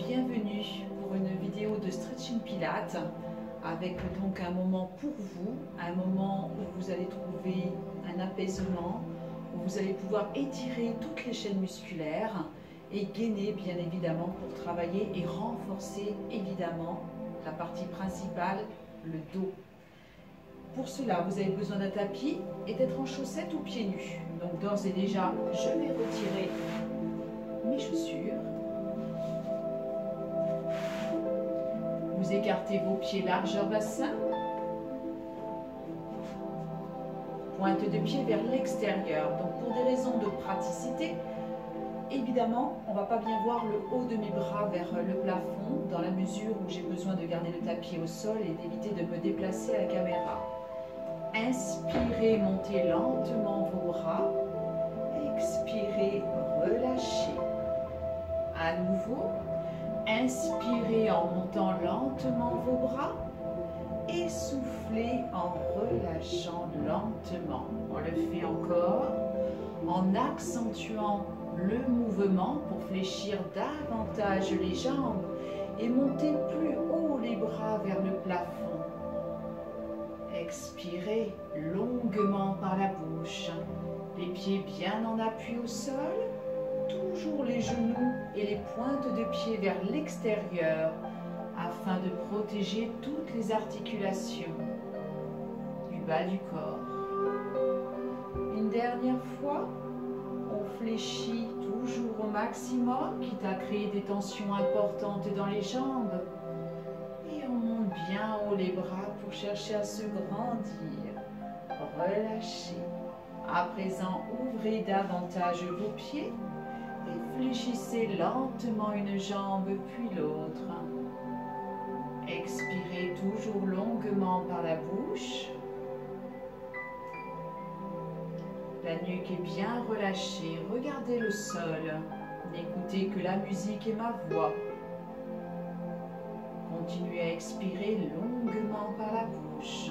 bienvenue pour une vidéo de Stretching Pilates avec donc un moment pour vous, un moment où vous allez trouver un apaisement, où vous allez pouvoir étirer toutes les chaînes musculaires et gainer bien évidemment pour travailler et renforcer évidemment la partie principale, le dos. Pour cela, vous avez besoin d'un tapis et d'être en chaussettes ou pieds nus. Donc d'ores et déjà, je vais retirer mes chaussures. Vous écartez vos pieds largeur bassin. Pointe de pied vers l'extérieur. Donc pour des raisons de praticité, évidemment, on ne va pas bien voir le haut de mes bras vers le plafond dans la mesure où j'ai besoin de garder le tapis au sol et d'éviter de me déplacer à la caméra. Inspirez, montez lentement vos bras. Expirez, relâchez. À nouveau, inspirez en montant lentement vos bras et soufflez en relâchant lentement. On le fait encore en accentuant le mouvement pour fléchir davantage les jambes et monter plus haut les bras vers le plafond. Expirez longuement par la bouche, les pieds bien en appui au sol, toujours les genoux et les pointes de pied vers l'extérieur afin de protéger toutes les articulations du bas du corps. Une dernière fois, on fléchit toujours au maximum, quitte à créer des tensions importantes dans les jambes. Et on monte bien haut les bras pour chercher à se grandir. Relâchez. À présent, ouvrez davantage vos pieds et fléchissez lentement une jambe puis l'autre. Expirez toujours longuement par la bouche. La nuque est bien relâchée. Regardez le sol. N'écoutez que la musique et ma voix. Continuez à expirer longuement par la bouche.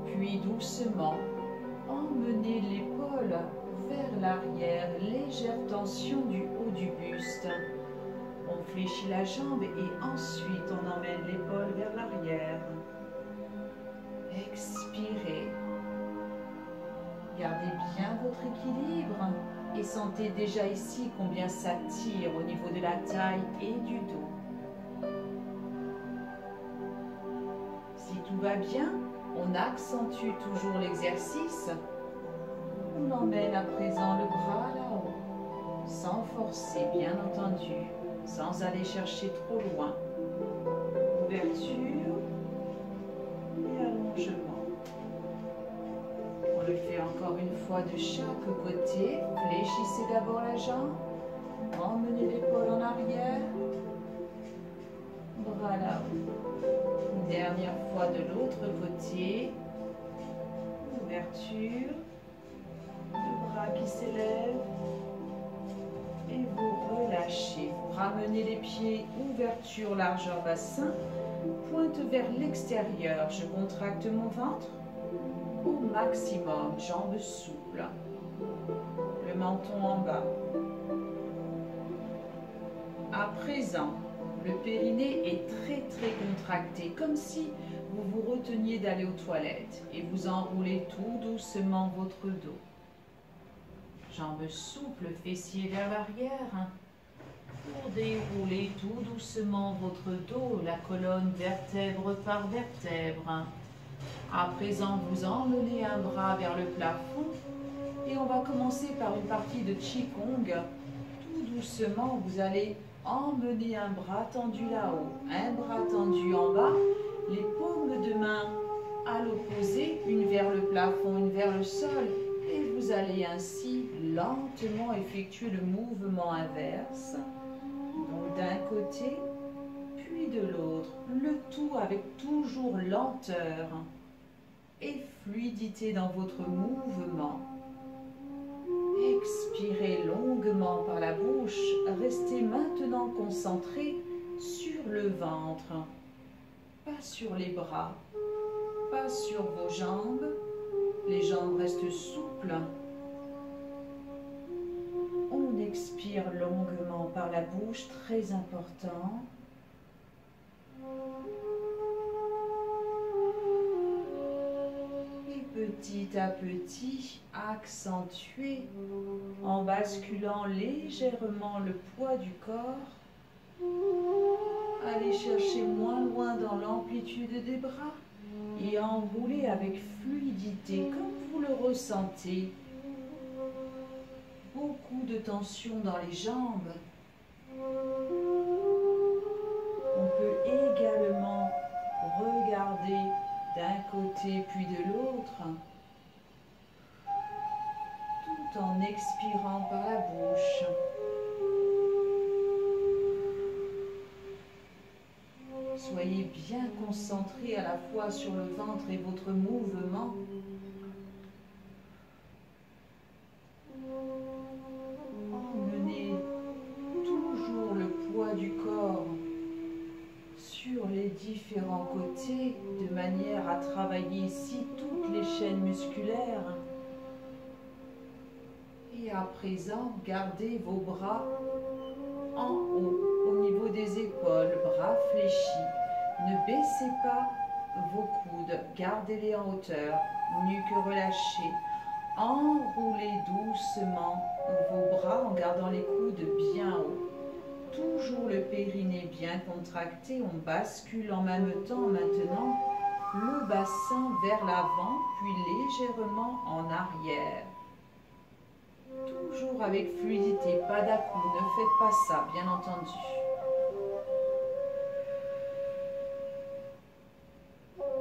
Puis doucement, emmenez l'épaule vers l'arrière, légère tension du haut du buste. On fléchit la jambe et ensuite on emmène l'épaule vers l'arrière. Expirez. Gardez bien votre équilibre et sentez déjà ici combien ça tire au niveau de la taille et du dos. Si tout va bien, on accentue toujours l'exercice. On emmène à présent le bras là-haut, sans forcer bien entendu, sans aller chercher trop loin. Ouverture et allongement. On le fait encore une fois de chaque côté. Fléchissez d'abord la jambe, emmenez l'épaule en arrière, bras là-haut. Une dernière fois de l'autre côté. Ouverture. Le bras qui s'élève. Et vous relâchez. Vous ramenez les pieds. Ouverture, largeur bassin. Pointe vers l'extérieur. Je contracte mon ventre au maximum. Jambes souples. Le menton en bas. À présent, le périnée est très contracté, comme si vous vous reteniez d'aller aux toilettes et vous enroulez tout doucement votre dos. Jambes souples, fessiers vers l'arrière, pour dérouler tout doucement votre dos, la colonne vertèbre par vertèbre. À présent, vous emmenez un bras vers le plafond et on va commencer par une partie de Qigong. Tout doucement, vous allez emmenez un bras tendu là-haut, un bras tendu en bas, les paumes de main à l'opposé, une vers le plafond, une vers le sol, et vous allez ainsi lentement effectuer le mouvement inverse, donc d'un côté, puis de l'autre, le tout avec toujours lenteur et fluidité dans votre mouvement. Expirez longuement par la bouche. Restez maintenant concentré sur le ventre, pas sur les bras, pas sur vos jambes. Les jambes restent souples. On expire longuement longuement par la bouche, très important. Et petit à petit, accentuez en basculant légèrement le poids du corps. Allez chercher moins loin dans l'amplitude des bras et enroulez avec fluidité comme vous le ressentez. Beaucoup de tension dans les jambes. On peut également regarder d'un côté puis de l'autre, tout en expirant par la bouche. Soyez bien concentrés à la fois sur le ventre et votre mouvement. Emmenez toujours le poids du corps sur les différents côtés de manière à travailler ici toutes les chaînes musculaires. Et à présent, gardez vos bras en haut, au niveau des épaules, bras fléchis. Ne baissez pas vos coudes, gardez-les en hauteur, nuque relâchée. Enroulez doucement vos bras en gardant les coudes bien hauts. Toujours le périnée bien contracté, on bascule en même temps maintenant le bassin vers l'avant, puis légèrement en arrière. Toujours avec fluidité, pas d'à-coups, ne faites pas ça, bien entendu.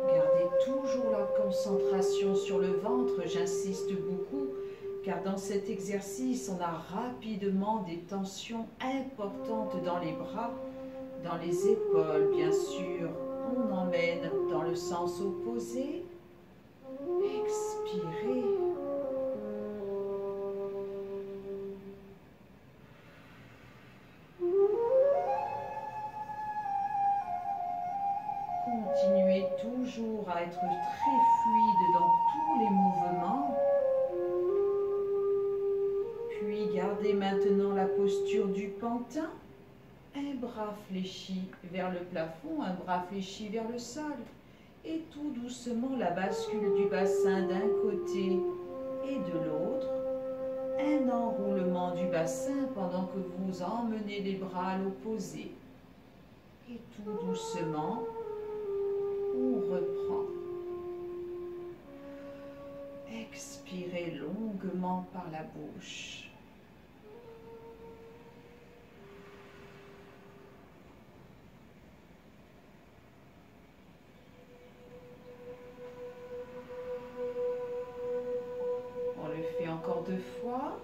Gardez toujours la concentration sur le ventre, j'insiste beaucoup, car dans cet exercice, on a rapidement des tensions importantes dans les bras, dans les épaules, bien sûr. On emmène dans le sens opposé. Expirez. Continuez toujours à être très fluide dans tous les mouvements. Puis gardez maintenant la posture du pantin. Un bras fléchi vers le plafond, un bras fléchi vers le sol. Et tout doucement la bascule du bassin d'un côté et de l'autre. Un enroulement du bassin pendant que vous emmenez les bras à l'opposé. Et tout doucement, on reprend. Expirez longuement par la bouche. On le fait encore 2 fois.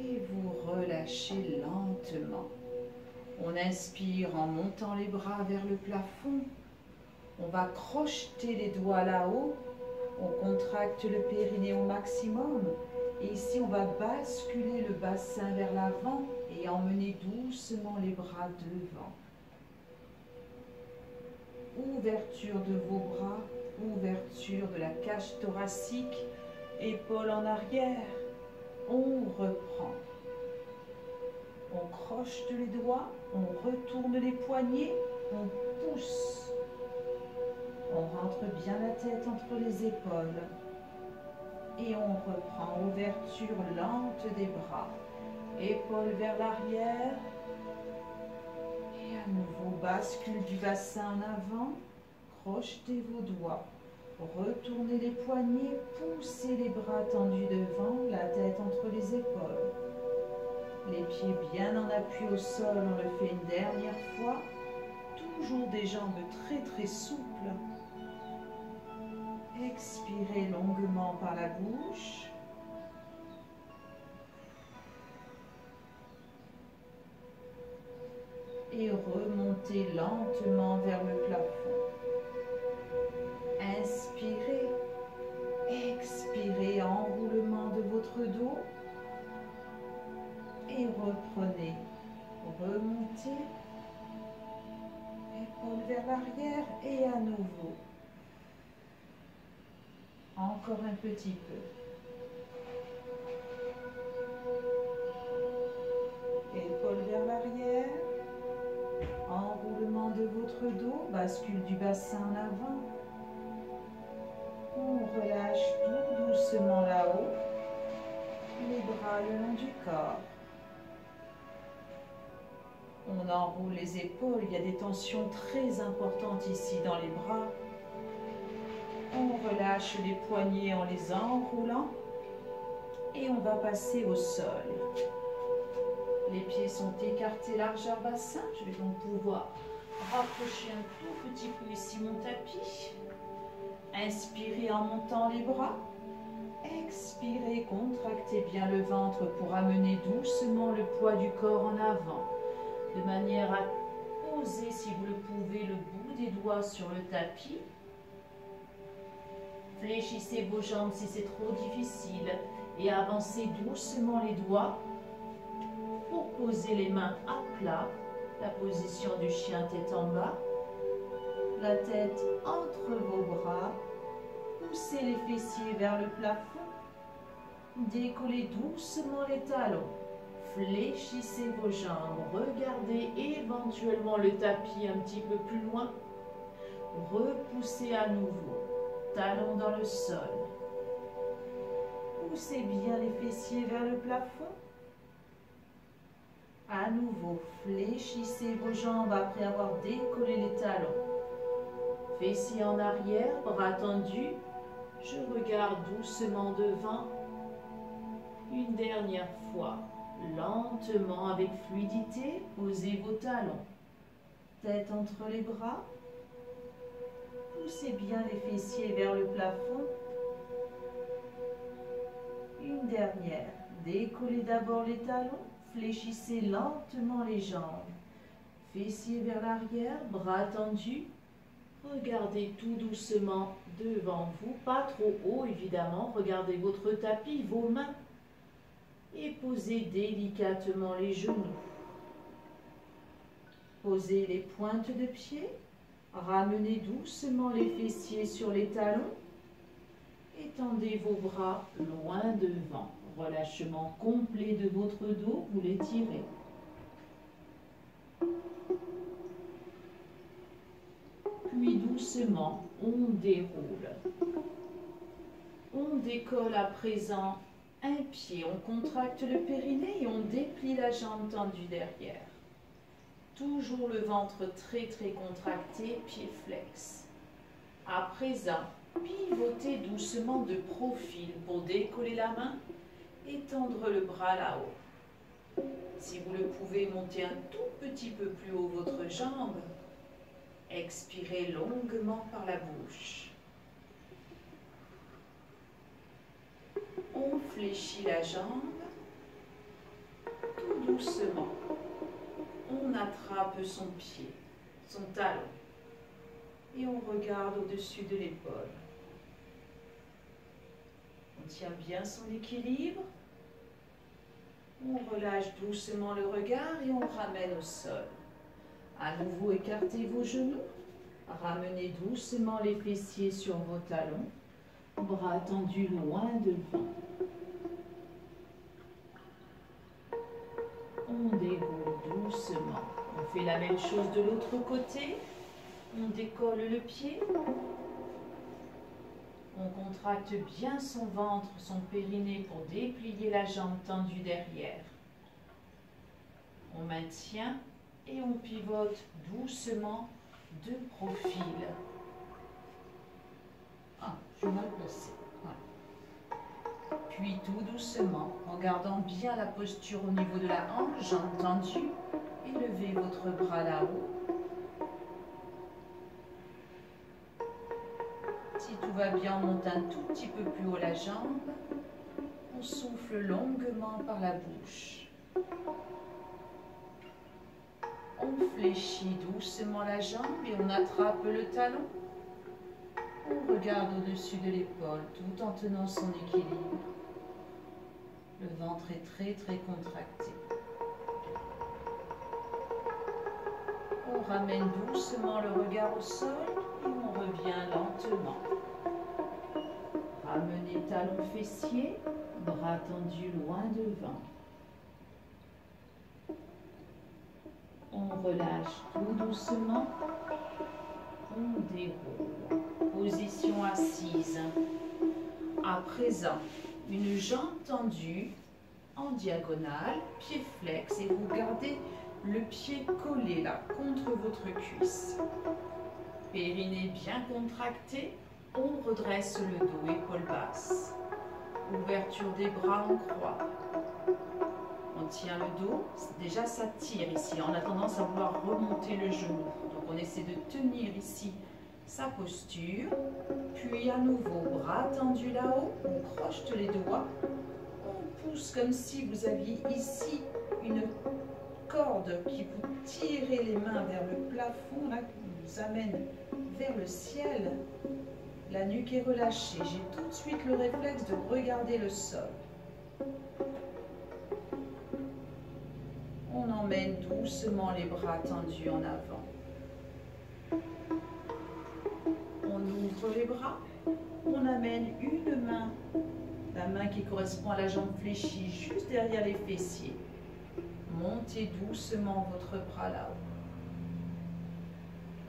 Et vous relâchez lentement. On inspire en montant les bras vers le plafond. On va crocheter les doigts là-haut. On contracte le périnée au maximum. Et ici, on va basculer le bassin vers l'avant et emmener doucement les bras devant. Ouverture de vos bras, ouverture de la cage thoracique, épaules en arrière. On reprend. On crochete les doigts, on retourne les poignets, on pousse. On rentre bien la tête entre les épaules. Et on reprend, ouverture lente des bras. Épaules vers l'arrière. Et à nouveau, bascule du bassin en avant. Crochetez vos doigts. Retournez les poignets, poussez les bras tendus devant, la tête entre les épaules. Les pieds bien en appui au sol, on le fait une dernière fois. Toujours des jambes très souples. Expirez longuement par la bouche. Et remontez lentement vers le plafond. Inspirez, expirez, enroulement de votre dos. Et reprenez, remontez, épaules vers l'arrière et à nouveau. Encore un petit peu. Épaules vers l'arrière. Enroulement de votre dos, bascule du bassin en avant. On relâche tout doucement là-haut. Les bras le long du corps. On enroule les épaules, il y a des tensions très importantes ici dans les bras. On relâche les poignets en les enroulant et on va passer au sol. Les pieds sont écartés largeur bassin. Je vais donc pouvoir rapprocher un tout petit peu ici mon tapis. Inspirez en montant les bras. Expirez, contractez bien le ventre pour amener doucement le poids du corps en avant. De manière à poser, si vous le pouvez, le bout des doigts sur le tapis. Fléchissez vos jambes si c'est trop difficile et avancez doucement les doigts pour poser les mains à plat. La position du chien tête en bas. La tête entre vos bras. Poussez les fessiers vers le plafond. Décollez doucement les talons. Fléchissez vos jambes. Regardez éventuellement le tapis un petit peu plus loin. Repoussez à nouveau. Talons dans le sol. Poussez bien les fessiers vers le plafond. À nouveau, fléchissez vos jambes après avoir décollé les talons. Fessiers en arrière, bras tendus. Je regarde doucement devant. Une dernière fois, lentement avec fluidité, posez vos talons. Tête entre les bras. Poussez bien les fessiers vers le plafond. Une dernière. Décollez d'abord les talons. Fléchissez lentement les jambes. Fessiers vers l'arrière, bras tendus. Regardez tout doucement devant vous, pas trop haut évidemment. Regardez votre tapis, vos mains. Et posez délicatement les genoux. Posez les pointes de pied. Ramenez doucement les fessiers sur les talons. Étendez vos bras loin devant. Relâchement complet de votre dos, vous l'étirez. Puis doucement, on déroule. On décolle à présent un pied. On contracte le périnée et on déplie la jambe tendue derrière. Toujours le ventre très très contracté, pied flex. À présent, pivotez doucement de profil pour décoller la main. Étendre le bras là-haut. Si vous le pouvez, montez un tout petit peu plus haut votre jambe. Expirez longuement par la bouche. On fléchit la jambe. Tout doucement. On attrape son pied, son talon. Et on regarde au-dessus de l'épaule. On tient bien son équilibre. On relâche doucement le regard et on ramène au sol. À nouveau, écartez vos genoux. Ramenez doucement les fessiers sur vos talons. Bras tendus loin devant. On déroule doucement. On fait la même chose de l'autre côté. On décolle le pied. On contracte bien son ventre, son périnée pour déplier la jambe tendue derrière. On maintient et on pivote doucement de profil. Ah, je vais mal placer. Voilà. Puis tout doucement, en gardant bien la posture au niveau de la hanche, jambe tendue, élevez votre bras là-haut. Si tout va bien, on monte un tout petit peu plus haut la jambe. On souffle longuement par la bouche. On fléchit doucement la jambe et on attrape le talon. On regarde au-dessus de l'épaule tout en tenant son équilibre. Le ventre est très très contracté. On ramène doucement le regard au sol et on revient lentement. Ramenez talons fessiers, bras tendus loin devant. On relâche tout doucement. On déroule. Position assise. À présent, une jambe tendue en diagonale, pied flex et vous gardez le pied collé là contre votre cuisse. Périnée bien contracté. On redresse le dos, épaules basses. Ouverture des bras en croix. On tient le dos. Déjà, ça tire ici. On a tendance à vouloir remonter le genou. Donc, on essaie de tenir ici sa posture. Puis, à nouveau, bras tendus là-haut. On croche les doigts. On pousse comme si vous aviez ici une corde qui vous tirait les mains vers le plafond, là, qui vous amène vers le ciel. La nuque est relâchée. J'ai tout de suite le réflexe de regarder le sol. On emmène doucement les bras tendus en avant. On ouvre les bras. On amène une main, la main qui correspond à la jambe fléchie, juste derrière les fessiers. Montez doucement votre bras là-haut.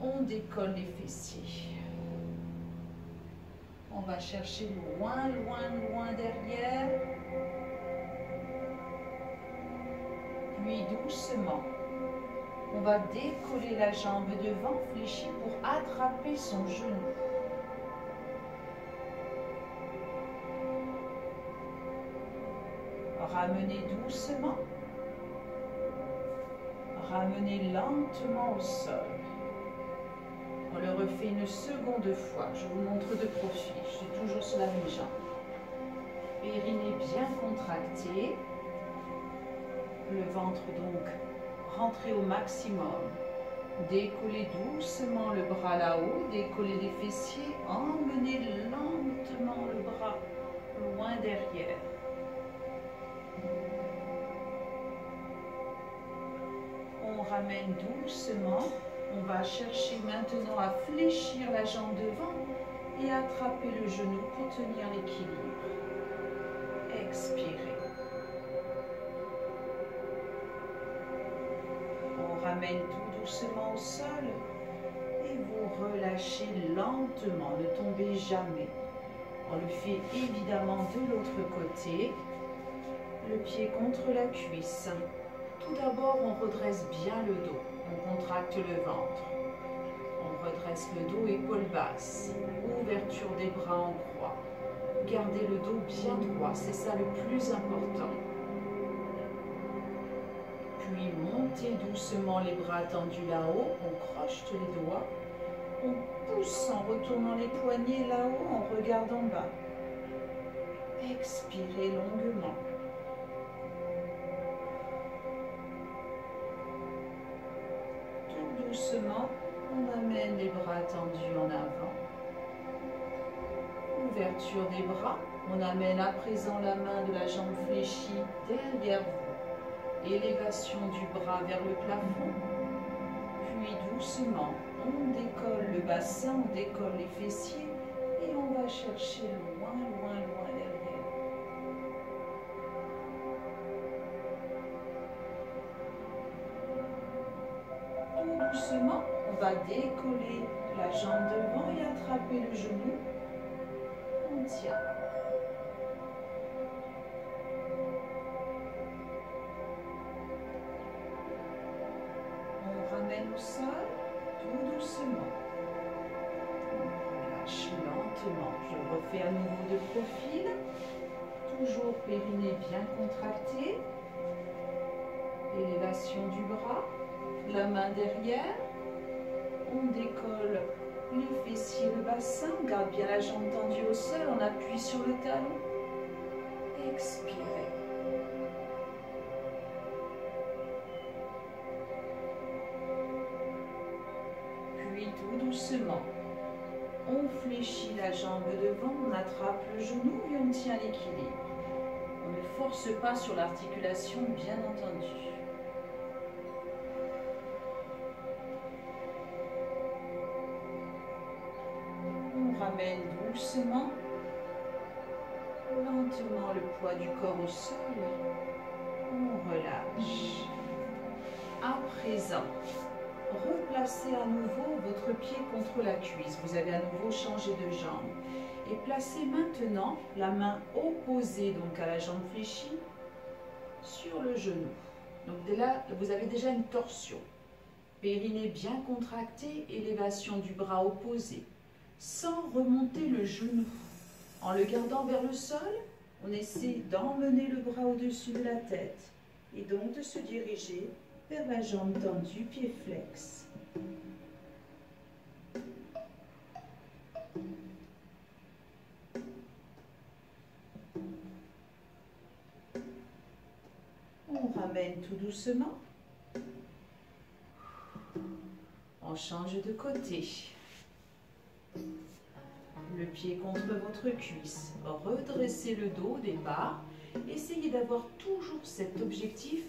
On décolle les fessiers. On va chercher loin, loin, loin derrière. Puis doucement, on va décoller la jambe devant fléchie pour attraper son genou. Ramenez doucement. Ramenez lentement au sol. On le refait une seconde fois. Je vous montre de profil. Je suis toujours sur la même jambe. Périnée bien contracté. Le ventre donc rentré au maximum. Décollez doucement le bras là-haut. Décollez les fessiers. Emmenez lentement le bras loin derrière. On ramène doucement. On va chercher maintenant à fléchir la jambe devant et attraper le genou pour tenir l'équilibre. Expirez. On ramène tout doucement au sol et vous relâchez lentement. Ne tombez jamais. On le fait évidemment de l'autre côté. Le pied contre la cuisse. Tout d'abord, on redresse bien le dos. On contracte le ventre. On redresse le dos, épaules basses. Ouverture des bras en croix. Gardez le dos bien droit, c'est ça le plus important. Puis montez doucement les bras tendus là-haut. On croche les doigts. On pousse en retournant les poignets là-haut en regardant bas. Expirez longuement. Doucement, on amène les bras tendus en avant. Ouverture des bras, on amène à présent la main de la jambe fléchie derrière vous. Élévation du bras vers le plafond. Puis doucement, on décolle le bassin, on décolle les fessiers et on va chercher loin, loin, loin derrière. Tout doucement, on va décoller la jambe devant et attraper le genou. On tient. On ramène au sol, tout doucement. On relâche lentement. Je refais à nouveau de profil. Toujours périnée bien contracté. Élévation du bras. La main derrière. On décolle les fessiers, le bassin. On garde bien la jambe tendue au sol. On appuie sur le talon. Expirez. Puis tout doucement, on fléchit la jambe devant, on attrape le genou et on tient l'équilibre. On ne force pas sur l'articulation, bien entendu. On ramène doucement lentement le poids du corps au sol. On relâche. À présent, replacez à nouveau votre pied contre la cuisse. Vous avez à nouveau changé de jambe. Et placez maintenant la main opposée donc à la jambe fléchie sur le genou. Donc là, vous avez déjà une torsion. Périnée bien contracté, élévation du bras opposé, sans remonter le genou. En le gardant vers le sol, on essaie d'emmener le bras au-dessus de la tête et donc de se diriger vers la jambe tendue, pied flex. On ramène tout doucement. On change de côté. Le pied contre votre cuisse. Redressez le dos au départ. Essayez d'avoir toujours cet objectif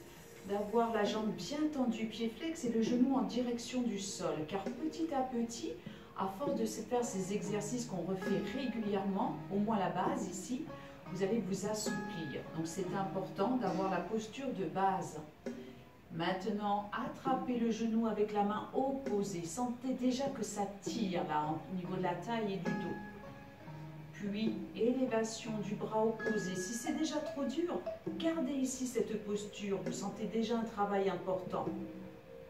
d'avoir la jambe bien tendue, pied flex et le genou en direction du sol. Car petit à petit, à force de faire ces exercices qu'on refait régulièrement, au moins la base ici, vous allez vous assouplir. Donc c'est important d'avoir la posture de base. Maintenant, attrapez le genou avec la main opposée. Sentez déjà que ça tire là au niveau de la taille et du dos. Puis, élévation du bras opposé. Si c'est déjà trop dur, gardez ici cette posture. Vous sentez déjà un travail important.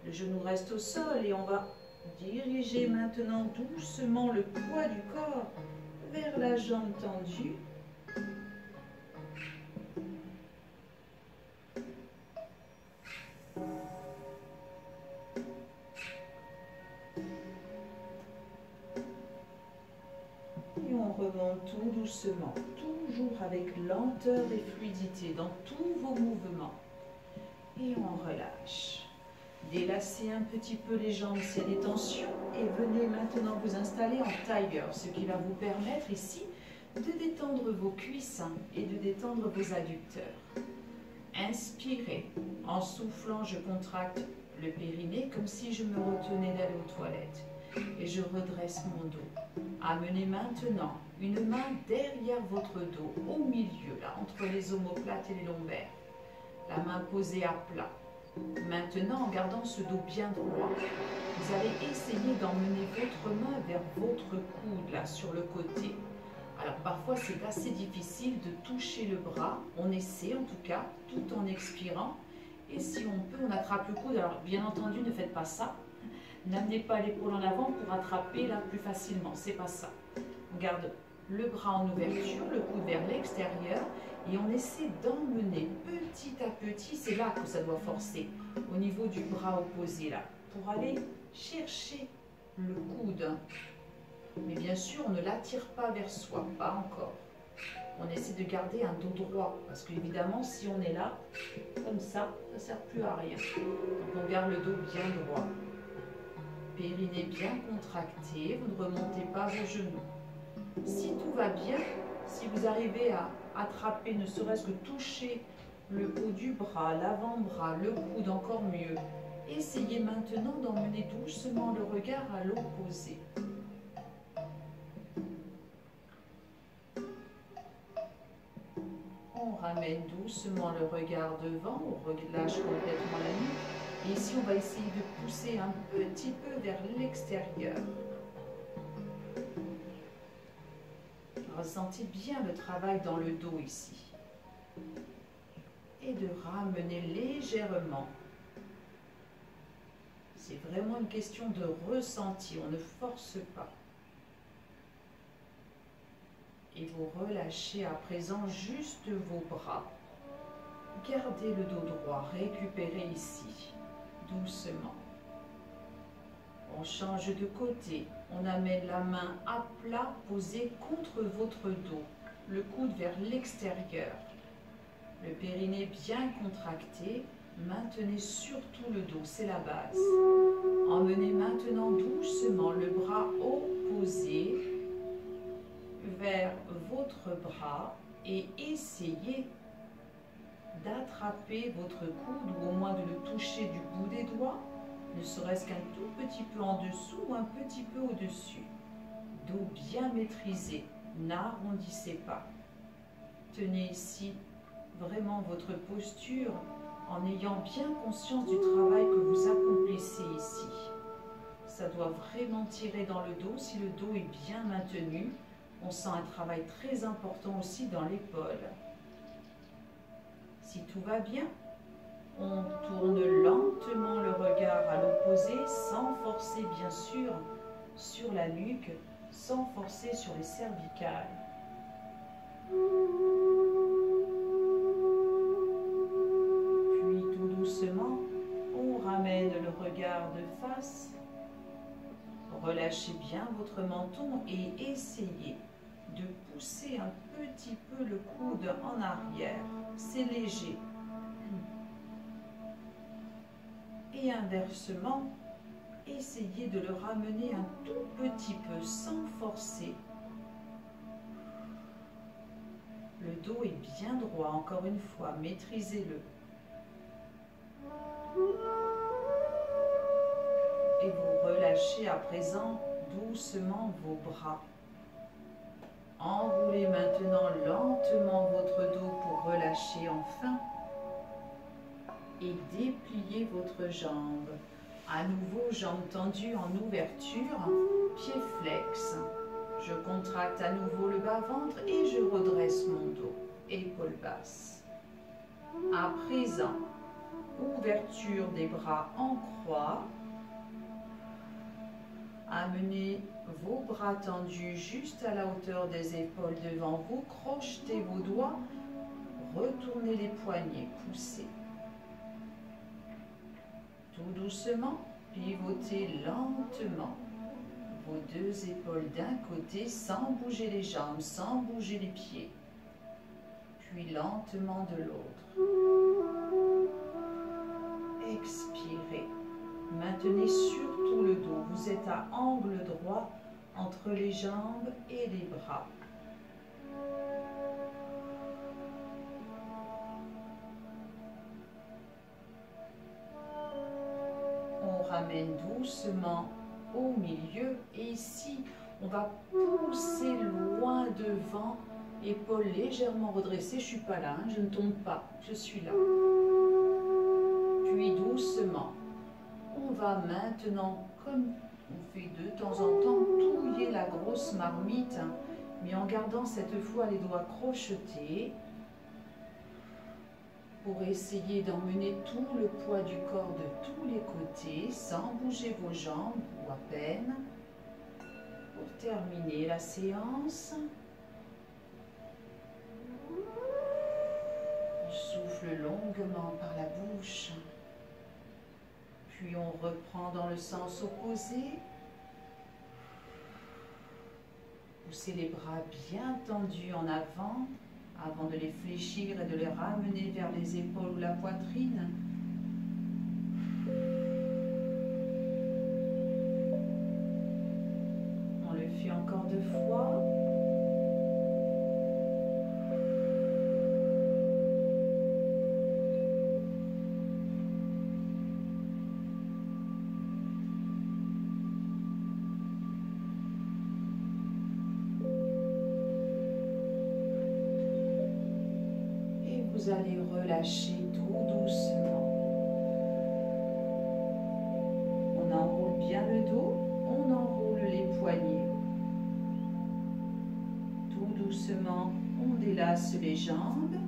Le genou reste au sol et on va diriger maintenant doucement le poids du corps vers la jambe tendue. Et on remonte tout doucement, toujours avec lenteur et fluidité dans tous vos mouvements. Et on relâche. Délacez un petit peu les jambes s'il y a des tensions et venez maintenant vous installer en tailleur, ce qui va vous permettre ici de détendre vos cuisses et de détendre vos adducteurs. Inspirez. En soufflant, je contracte le périnée comme si je me retenais d'aller aux toilettes. Et je redresse mon dos. Amenez maintenant une main derrière votre dos, au milieu, là, entre les omoplates et les lombaires. La main posée à plat. Maintenant, en gardant ce dos bien droit, vous allez essayer d'emmener votre main vers votre coude, là, sur le côté. Alors, parfois, c'est assez difficile de toucher le bras. On essaie, en tout cas, tout en expirant. Et si on peut, on attrape le coude. Alors, bien entendu, ne faites pas ça. N'amenez pas l'épaule en avant pour attraper là plus facilement. C'est pas ça. On garde le bras en ouverture, le coude vers l'extérieur. Et on essaie d'emmener petit à petit, c'est là que ça doit forcer, au niveau du bras opposé là, pour aller chercher le coude. Mais bien sûr, on ne l'attire pas vers soi, pas encore. On essaie de garder un dos droit, parce qu'évidemment, si on est là, comme ça ne sert plus à rien. Donc on garde le dos bien droit. Périnée bien contracté, vous ne remontez pas vos genoux. Si tout va bien, si vous arrivez à attraper, ne serait-ce que toucher le haut du bras, l'avant-bras, le coude, encore mieux. Essayez maintenant d'emmener doucement le regard à l'opposé. On ramène doucement le regard devant, on relâche complètement la nuque. Et ici, on va essayer de pousser un petit peu vers l'extérieur. Ressentez bien le travail dans le dos ici. Et de ramener légèrement. C'est vraiment une question de ressenti, on ne force pas. Et vous relâchez à présent juste vos bras. Gardez le dos droit, récupérez ici, doucement. On change de côté, on amène la main à plat posée contre votre dos, le coude vers l'extérieur. Le périnée bien contracté, maintenez surtout le dos, c'est la base. Emmenez maintenant doucement le bras opposé vers votre bras et essayez d'attraper votre coude ou au moins de le toucher du bout des doigts, ne serait-ce qu'un tout petit peu en dessous ou un petit peu au-dessus. Dos bien maîtrisé, n'arrondissez pas. Tenez ici vraiment votre posture en ayant bien conscience du travail que vous accomplissez ici. Ça doit vraiment tirer dans le dos. Si le dos est bien maintenu, on sent un travail très important aussi dans l'épaule. Si tout va bien, on tourne lentement le regard à l'opposé, sans forcer bien sûr sur la nuque, sans forcer sur les cervicales. Puis tout doucement, on ramène le regard de face. Relâchez bien votre menton et essayez de pousser un petit peu le coude en arrière. C'est léger. Et inversement, essayez de le ramener un tout petit peu sans forcer. Le dos est bien droit, encore une fois, maîtrisez-le. Et vous relâchez à présent doucement vos bras. Enroulez maintenant lentement votre dos pour relâcher enfin. Et dépliez votre jambe. À nouveau, jambes tendues en ouverture, pieds flex. Je contracte à nouveau le bas-ventre et je redresse mon dos. Épaules basses. À présent, ouverture des bras en croix. Amenez vos bras tendus juste à la hauteur des épaules devant vous. Crochetez vos doigts. Retournez les poignets. Poussez. Tout doucement, pivotez lentement vos deux épaules d'un côté sans bouger les jambes, sans bouger les pieds. Puis lentement de l'autre. Expirez. Maintenez surtout le dos. Vous êtes à angle droit entre les jambes et les bras. On ramène doucement au milieu et ici, on va pousser loin devant, épaules légèrement redressées. Je ne suis pas là, hein, je ne tombe pas, je suis là. Puis doucement, on va maintenant, comme on fait de temps en temps, touiller la grosse marmite, hein, mais en gardant cette fois les doigts crochetés, pour essayer d'emmener tout le poids du corps de tous les côtés, sans bouger vos jambes ou à peine. Pour terminer la séance, on souffle longuement par la bouche, puis on reprend dans le sens opposé. Poussez les bras bien tendus en avant, avant de les fléchir et de les ramener vers les épaules ou la poitrine. On le fait encore 2 fois. Vous allez relâcher tout doucement. On enroule bien le dos, on enroule les poignets. Tout doucement, on délace les jambes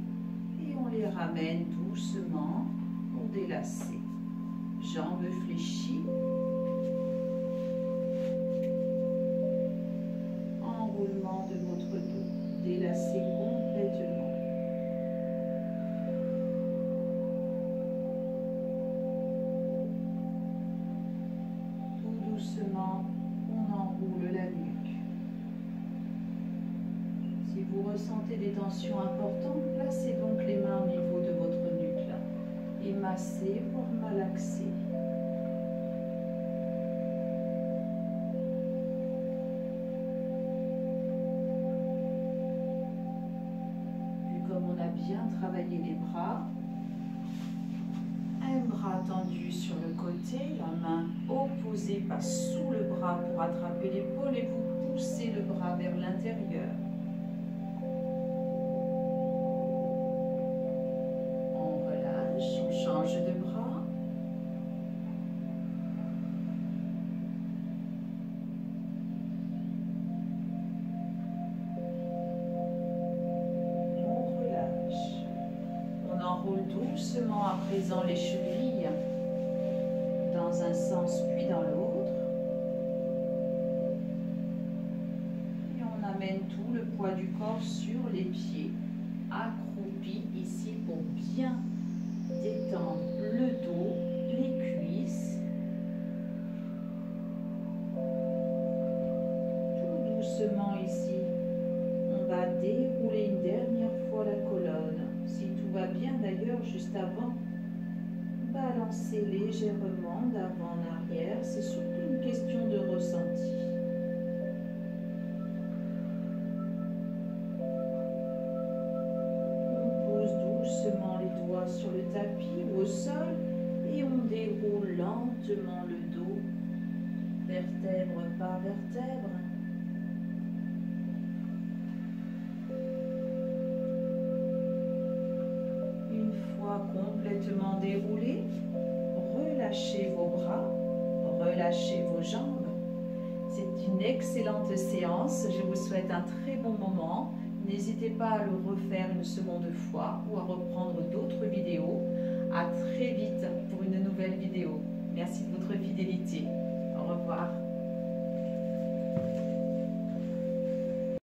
et on les ramène doucement pour délacer. Jambes fléchies. Enroulement de votre dos. Délacez complètement. On enroule la nuque. Si vous ressentez des tensions importantes, placez donc les mains au niveau de votre nuque là, et massez pour malaxer. Puis comme on a bien travaillé les bras, un bras tendu sur le côté, la main opposée passe sous le bras pour attraper l'épaule et vous poussez le bras vers l'intérieur. enroule doucement à présent les chevilles dans un sens puis dans l'autre. Et on amène tout le poids du corps sur les pieds, accroupi ici pour bien détendre le dos, les cuisses. Tout doucement ici, on va dérouler une dernière fois la colonne. Si tout va bien d'ailleurs, juste avant, balancer légèrement d'avant en arrière. C'est surtout une question de ressenti. On pose doucement les doigts sur le tapis ou au sol et on déroule lentement le dos, vertèbre par vertèbre. Complètement déroulé, relâchez vos bras, relâchez vos jambes. C'est une excellente séance. Je vous souhaite un très bon moment. N'hésitez pas à le refaire une seconde fois ou